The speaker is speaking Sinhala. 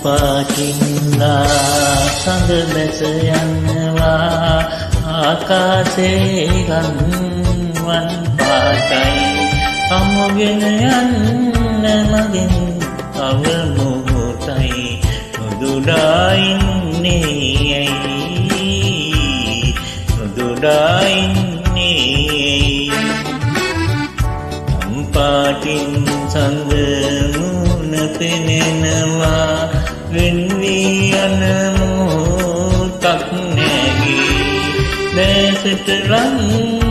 පාටින්ලා සඳ බැස යනවා ආකාසේ ගන්වන් පාටයි අමුගෙන යන්න මගෙන් තව මොහොතයි නොදුඩා ඉන්නේ ඇයි නොදුඩා ඉන්නේ අම්පාටින් සඳ මුණ පෙනෙනවා වෙන්වී යන මොහොතක් නැගී දැසට ලං